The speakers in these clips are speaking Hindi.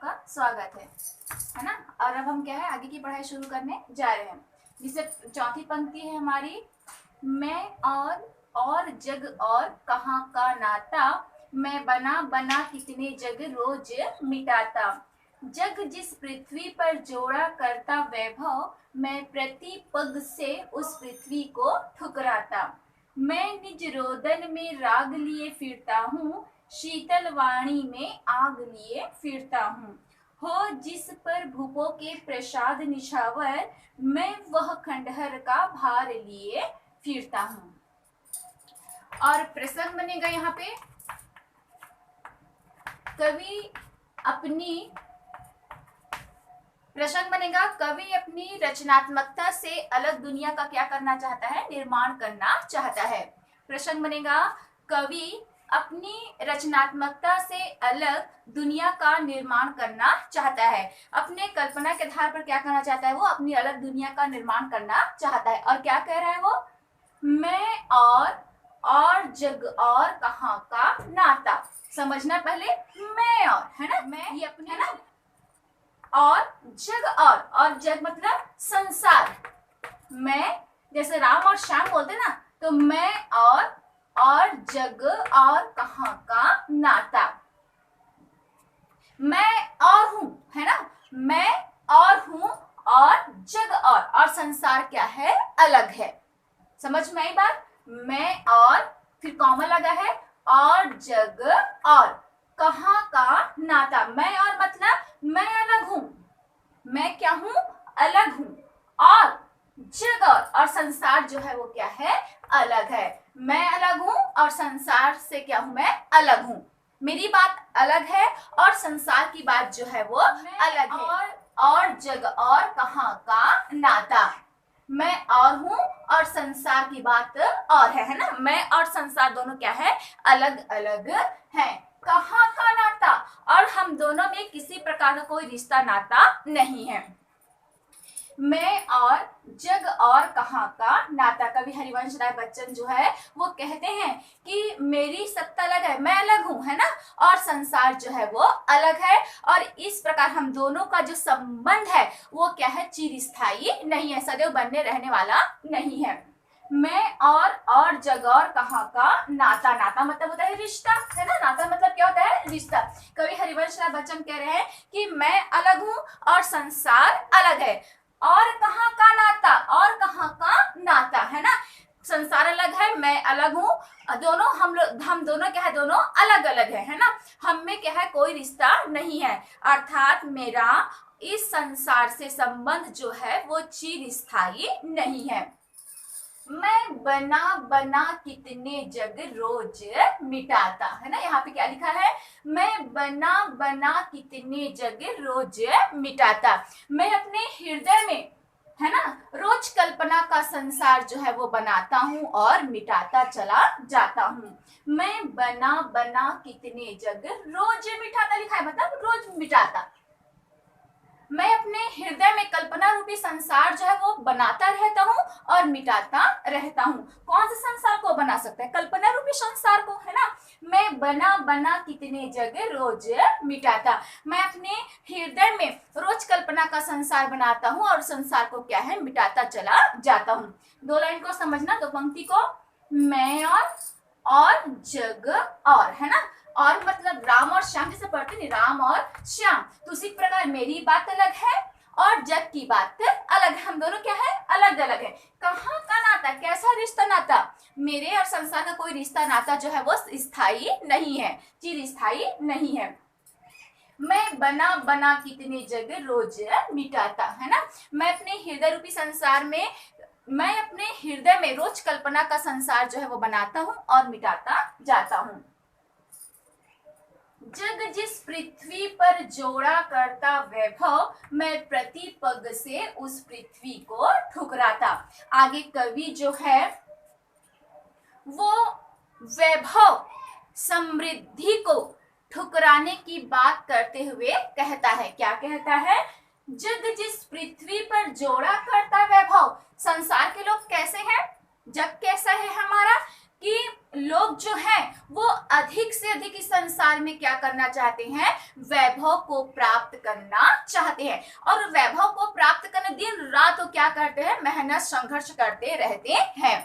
आपका स्वागत है ना। और अब हम क्या है आगे की पढ़ाई शुरू करने जा रहे हैं। जिसे चौथी पंक्ति है हमारी, मैं और जग और कहाँ का नाता, मैं बना बना कितने जग रोज मिटाता। जग जिस पृथ्वी पर जोड़ा करता वैभव, मैं प्रति पग से उस पृथ्वी को ठुकराता। मैं निज रोदन में राग लिए फिरता हूँ, शीतल वाणी में आग लिए फिरता हूँ। हो जिस पर भूपों के प्रसाद निछावर, मैं वह खंडहर का भार लिए फिरता हूँ। और प्रसंग बनेगा यहाँ पे, कवि अपनी प्रसंग बनेगा कवि अपनी रचनात्मकता से अलग दुनिया का क्या करना चाहता है, निर्माण करना चाहता है। प्रसंग बनेगा कवि अपनी रचनात्मकता से अलग दुनिया का निर्माण करना चाहता है। अपने कल्पना के आधार पर क्या करना चाहता है, वो अपनी अलग दुनिया का निर्माण करना चाहता है। और क्या कह रहा है वो, मैं और जग और कहाँ का नाता। समझना पहले, मैं और है ना, मैं ये अपने है ना, और जग और जग मतलब संसार। मैं जैसे राम और श्याम बोलते ना, तो मैं और जग और कहाँ का नाता। मैं और हूं है ना, मैं और हूं और जग और संसार क्या है, अलग है। समझ में आई बात। मैं और फिर कॉमा लगा है, और जग और कहाँ का नाता। मैं और मतलब मैं अलग हूं, मैं क्या हूं, अलग हूं। और जग और संसार जो है वो क्या है, अलग है। मैं अलग हूं और संसार से क्या हूं, मैं अलग हूं। मेरी बात अलग है और संसार की बात जो है वो अलग है। और जग और कहाँ का नाता, मैं और हूं और संसार की बात और है ना। मैं और संसार दोनों क्या है, अलग अलग है। कहाँ का नाता, और हम दोनों में किसी प्रकार का कोई रिश्ता नाता नहीं है। मैं और जग और कहाँ का नाता। कवि हरिवंश राय बच्चन जो है वो कहते हैं कि मेरी सत्ता अलग है, मैं अलग हूं है ना, और संसार जो है वो अलग है। और इस प्रकार हम दोनों का जो संबंध है वो क्या है, चिरस्थायी नहीं है, सदैव बनने रहने वाला नहीं है। मैं और जग और कहाँ का नाता। नाता मतलब होता है रिश्ता है ना, नाता मतलब क्या होता है, रिश्ता। कवि हरिवंश राय बच्चन कह रहे हैं कि मैं अलग हूं और संसार अलग है। और कहाँ का नाता, और कहाँ का नाता है ना। संसार अलग है, मैं अलग हूँ, दोनों हम दोनों क्या है, दोनों अलग अलग है ना। हम में क्या है, कोई रिश्ता नहीं है। अर्थात मेरा इस संसार से संबंध जो है वो चिरस्थायी नहीं है। मैं बना बना कितने जग रोज मिटाता है ना। यहाँ पे क्या लिखा है, मैं बना बना कितने जग रोज मिटाता। मैं अपने हृदय में है ना रोज कल्पना का संसार जो है वो बनाता हूँ और मिटाता चला जाता हूँ। मैं बना बना कितने जग रोज मिटाता लिखा है, मतलब रोज मिटाता। मैं अपने हृदय में कल्पना रूपी संसार जो है वो बनाता रहता हूँ और मिटाता रहता हूँ। कौन से संसार को बना सकता है, कल्पना रूपी संसार को है ना। मैं बना बना कितने जगह रोज मिटाता। मैं अपने हृदय में रोज कल्पना का संसार बनाता हूँ और संसार को क्या है, मिटाता चला जाता हूँ। दो लाइन को समझना, दो पंक्ति को, मैं और जग और है ना। और मतलब राम और श्याम, जैसे पढ़ते नहीं, राम और श्याम, तो उसी प्रकार मेरी बात अलग है और जग की बात अलग है। हम दोनों क्या है, अलग अलग है। कहाँ का नाता, कैसा रिश्ता नाता, मेरे और संसार का कोई रिश्ता नाता जो है वो स्थायी नहीं है, चिरस्थायी नहीं है। मैं बना बना कितने जगह रोज मिटाता है ना। मैं अपने हृदय रूपी संसार में, मैं अपने हृदय में रोज कल्पना का संसार जो है वो बनाता हूँ और मिटाता जाता हूँ। जग जिस पृथ्वी पर जोड़ा करता वैभव, मैं प्रति पग से उस पृथ्वी को ठुकराता। आगे कवि जो है वो वैभव, समृद्धि को ठुकराने की बात करते हुए कहता है। क्या कहता है, जग जिस पृथ्वी पर जोड़ा करता वैभव। संसार के लोग कैसे हैं, जग कैसा है हमारा, कि लोग जो हैं वो अधिक से अधिक इस संसार में क्या करना चाहते हैं, वैभव को प्राप्त करना चाहते हैं। और वैभव को प्राप्त करने दिन रात वो क्या करते हैं, मेहनत संघर्ष करते रहते हैं।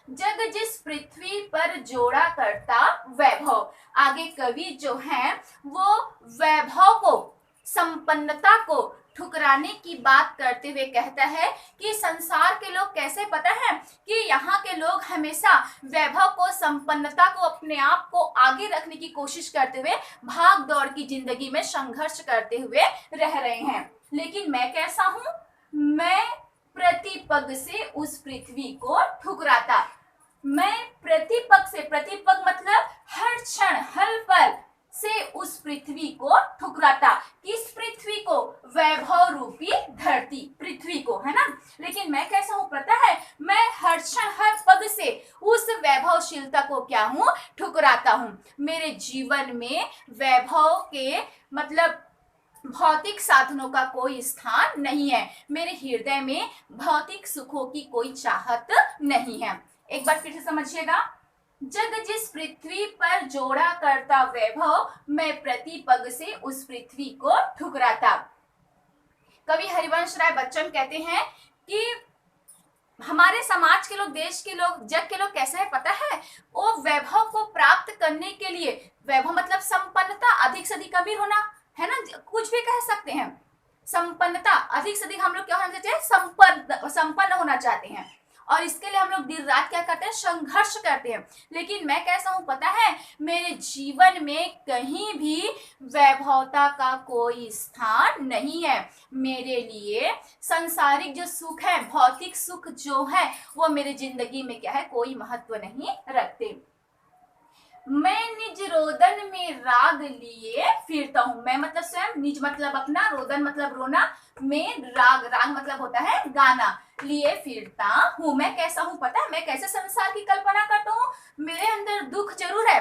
जग जिस पृथ्वी पर जोड़ा करता वैभव, आगे कवि जो है वो वैभव को, संपन्नता को ठुकराने की बात करते हुए कहता है कि संसार के लोग कैसे, पता है कि यहाँ के लोग हमेशा वैभव को, संपन्नता को, अपने आप को आगे रखने की कोशिश करते हुए भाग दौड़ की जिंदगी में संघर्ष करते हुए रह रहे हैं। लेकिन मैं कैसा हूं, मैं प्रतिपग से उस पृथ्वी को ठुकराता। मैं प्रतिपग से, प्रतिपग मतलब हर क्षण हर पल से उस पृथ्वी को ठुकराता। किस पृथ्वी को, वैभव रूपी धरती पृथ्वी को, है ना। लेकिन मैं कैसा हूं पता है, मैं हर क्षण हर पग से उस वैभवशीलता को क्या हूं, ठुकराता हूं। मेरे जीवन में वैभव के मतलब भौतिक साधनों का कोई स्थान नहीं है। मेरे हृदय में भौतिक सुखों की कोई चाहत नहीं है। एक बार फिर से समझिएगा, जग जिस पृथ्वी पर जोड़ा करता वैभव, मैं प्रतिपग से उस पृथ्वी को ठुकराता। कवि हरिवंश राय बच्चन कहते हैं कि हमारे समाज के लोग, देश के लोग, जग के लोग कैसे है पता है, वो वैभव को प्राप्त करने के लिए, वैभव मतलब संपन्नता, अधिक से अधिक अमीर होना, है ना, कुछ भी कह सकते हैं। संपन्नता, अधिक से अधिक हम लोग क्या होना चाहते हैं, संपन्न होना चाहते हैं। और इसके लिए हम लोग दिन रात क्या करते हैं, संघर्ष करते हैं। लेकिन मैं कैसा हूं पता है, मेरे जीवन में कहीं भी वैभवता का कोई स्थान नहीं है। मेरे लिए सांसारिक जो सुख है, भौतिक सुख जो है, वो मेरे जिंदगी में क्या है, कोई महत्व नहीं रखते। मैं निज रोदन में राग लिए फिरता हूं। मैं मतलब स्वयं, निज मतलब अपना, रोदन मतलब रोना, में राग, राग मतलब होता है गाना, लिए फिरता हूं। मैं कैसा हूं पता है, मैं कैसे संसार की कल्पना करता हूं, मेरे अंदर दुख जरूर है,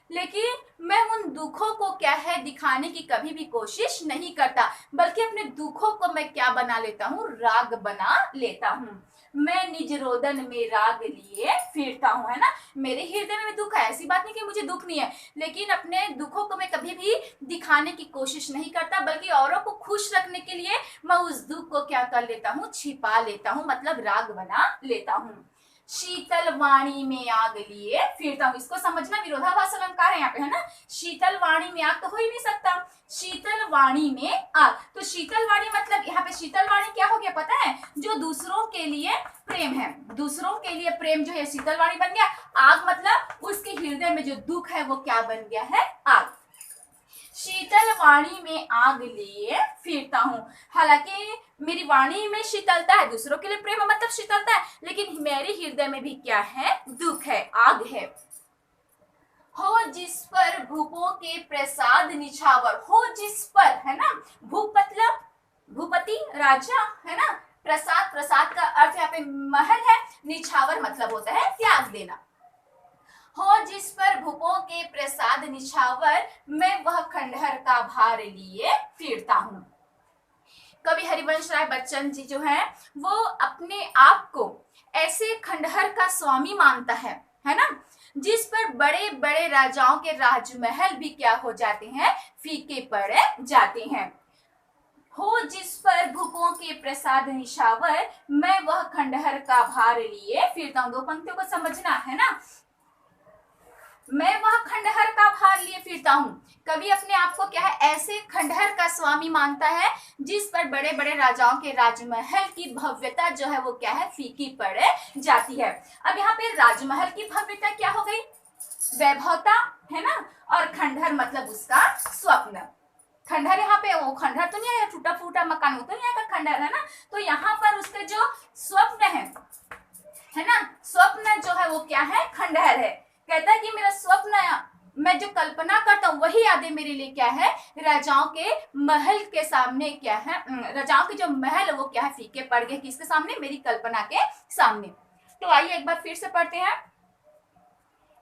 लेकिन मैं उन दुखों को क्या है, दिखाने की कभी भी कोशिश नहीं करता, बल्कि अपने दुखों को मैं क्या बना लेता हूं, राग बना लेता हूं। मैं निज रोदन में राग लिए फिरता हूं, है ना। मेरे हृदय में दुख है, ऐसी बात नहीं कि मुझे दुख नहीं है, लेकिन अपने दुखों को मैं कभी भी दिखाने की कोशिश नहीं करता, बल्कि औरों को खुश रखने के लिए मैं उस दुख को क्या कर लेता हूँ, छिपा लेता हूँ, मतलब राग बना लेता हूँ। शीतल वाणी में आग लिए फिरता हूँ। इसको समझना, विरोधाभास अलंकार है यहाँ पे, है ना। शीतल वाणी में आग तो हो ही नहीं सकता, शीतल वाणी में आग, तो शीतल वाणी मतलब यहाँ पे शीतल वाणी क्या हो गया पता है, जो दूसरों के लिए प्रेम है, दूसरों के लिए प्रेम जो है शीतल वाणी बन गया। आग मतलब उसके हृदय में जो दुख है वो क्या बन गया है, आग। शीतल वाणी में आग लिए फिरता हूँ। हालांकि मेरी वाणी में शीतलता है, दूसरों के लिए प्रेम मतलब शीतलता है, लेकिन मेरे हृदय में भी क्या है, दुख है, आग है। हो जिस पर भूपों के प्रसाद निछावर, हो जिस पर, है ना, भूप मतलब भूपति, राजा, है ना। प्रसाद, प्रसाद का अर्थ यहाँ पे महल है, निछावर मतलब होता है त्याग देना। हो जिस पर भूपों के प्रसाद निछावर, मैं वह खंडहर का भार लिए फिरता हूँ। कवि हरिवंश राय बच्चन जी जो है वो अपने आप को ऐसे खंडहर का स्वामी मानता है ना, जिस पर बड़े बड़े राजाओं के राजमहल भी क्या हो जाते हैं, फीके पड़ जाते हैं। हो जिस पर भूपों के प्रसाद निछावर, मैं वह खंडहर का भार लिए फिरता हूँ। दो पंक्तियों को समझना है ना, मैं वह खंडहर का भार लिए फिरता हूँ। कवि अपने आप को क्या है, ऐसे खंडहर का स्वामी मानता है जिस पर बड़े बड़े राजाओं के राजमहल की भव्यता जो है वो क्या है, फीकी पड़ जाती है। अब यहाँ पे राजमहल की भव्यता क्या हो गई, वैभवता, है ना, और खंडहर मतलब उसका स्वप्न। खंडहर यहाँ पे वो खंडहर तो नहीं है, टूटा फूटा मकान, वो तो नहीं आएगा खंडहर, है ना। तो यहाँ पर उसके जो स्वप्न है ना, स्वप्न जो है वो क्या है, खंडहर है। कहता है कि मेरा स्वप्न, मैं जो कल्पना करता हूँ वही यादें मेरे लिए क्या है, राजाओं के महल के सामने क्या है, राजाओं के जो महल वो क्या है, फीके पड़ गए, किसके सामने, मेरी कल्पना के सामने। तो आइए एक बार फिर से पढ़ते हैं।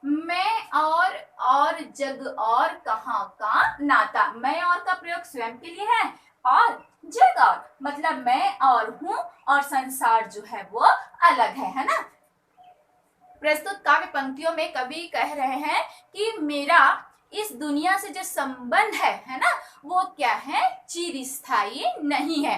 मैं और जग और कहाँ का नाता, मैं और का प्रयोग स्वयं के लिए है, और जग और मतलब मैं और हूँ, और संसार जो है वो अलग है ना। प्रस्तुत काव्य पंक्तियों में कवि कह रहे हैं कि मेरा इस दुनिया से जो संबंध है ना, वो क्या है, चिरस्थायी नहीं है।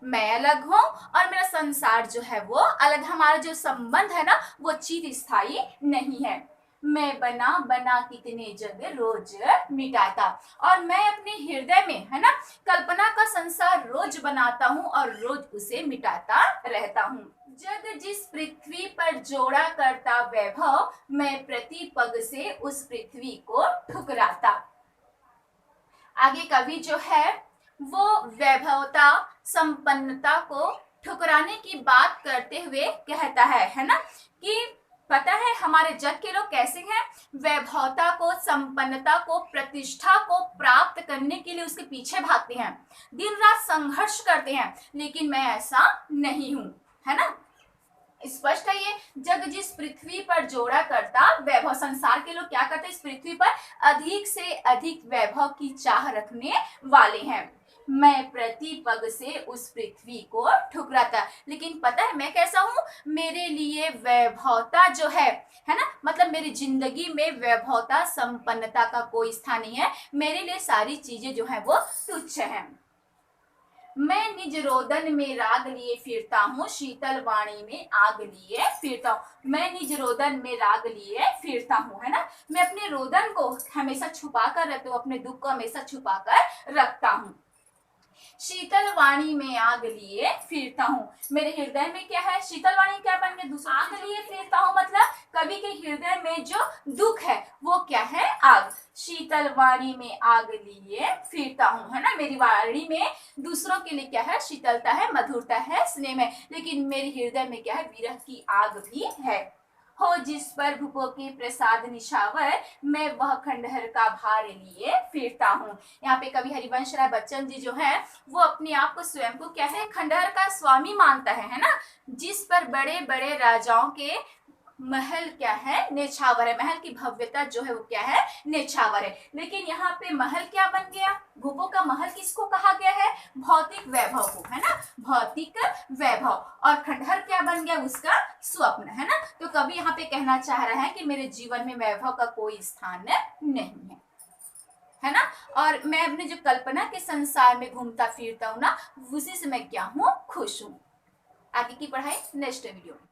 मैं अलग हूं और मेरा संसार जो है वो अलग। हमारा जो संबंध है ना वो चिरस्थायी नहीं है। मैं बना बना कितने जग रोज मिटाता, और मैं अपने हृदय में है ना कल्पना का संसार रोज बनाता हूँ और रोज उसे मिटाता रहता हूँ। जग जिस पृथ्वी पर जोड़ा करता वैभव, मैं प्रति पग से उस पृथ्वी को ठुकराता। आगे कवि जो है वो वैभवता, संपन्नता को ठुकराने की बात करते हुए कहता है ना, कि पता है हमारे जग के लोग कैसे हैं, वैभवता को, संपन्नता को, प्रतिष्ठा को प्राप्त करने के लिए उसके पीछे भागते हैं, दिन रात संघर्ष करते हैं, लेकिन मैं ऐसा नहीं हूं, है ना। स्पष्ट है ये। जग जिस पृथ्वी पर जोड़ा करता वैभव, संसार के लोग क्या करते हैं, इस पृथ्वी पर अधिक से अधिक वैभव की चाह रखने वाले हैं। मैं प्रति पग से उस पृथ्वी को ठुकराता, लेकिन पता है मैं कैसा हूं, मेरे लिए वैभवता जो है ना, मतलब मेरी जिंदगी में वैभवता, संपन्नता का कोई स्थान नहीं है। मेरे लिए सारी चीजें जो है वो तुच्छ है। मैं निज रोदन में राग लिए फिरता हूँ, शीतल वाणी में आग लिए फिरता हूँ। मैं निज रोदन में राग लिए फिरता हूँ, है ना, मैं अपने रोदन को हमेशा छुपा कर रखता हूँ, अपने दुख को हमेशा छुपा कर रखता हूँ। शीतल वाणी में आग लिए फिरता हूँ, मेरे हृदय में क्या है, शीतल वाणी क्या बन गया, दूसरा आग लिए फिरता हूँ, मतलब कवि के हृदय में जो दुख है वो क्या है, आग। शीतल वाणी में आग लिए फिरता हूँ, है ना, मेरी वाणी में दूसरों के लिए क्या है, शीतलता है, मधुरता है, स्नेह है, लेकिन मेरे हृदय में क्या है, विरह की आग भी है। हो जिस पर भूपो के प्रसाद निछावर, मैं वह खंडहर का भार लिए फिरता हूँ। यहाँ पे कवि हरिवंश राय बच्चन जी जो है वो अपने आप को स्वयं को क्या है, खंडहर का स्वामी मानता है ना, जिस पर बड़े बड़े राजाओं के महल क्या है, नेछावर है, महल की भव्यता जो है वो क्या है, नेछावर है। लेकिन यहाँ पे महल क्या बन गया, भूपो का महल किसको कहा गया है, भौतिक वैभव को, है ना, भौतिक वैभव, और खंडहर क्या बन गया, उसका स्वप्न, है ना। तो कवि यहाँ पे कहना चाह रहा है कि मेरे जीवन में वैभव का कोई स्थान नहीं है ना, और मैं अपने जो कल्पना के संसार में घूमता फिरता हूँ ना, उसी से मैं क्या हूँ, खुश हूँ। आगे की पढ़ाई नेक्स्ट वीडियो में।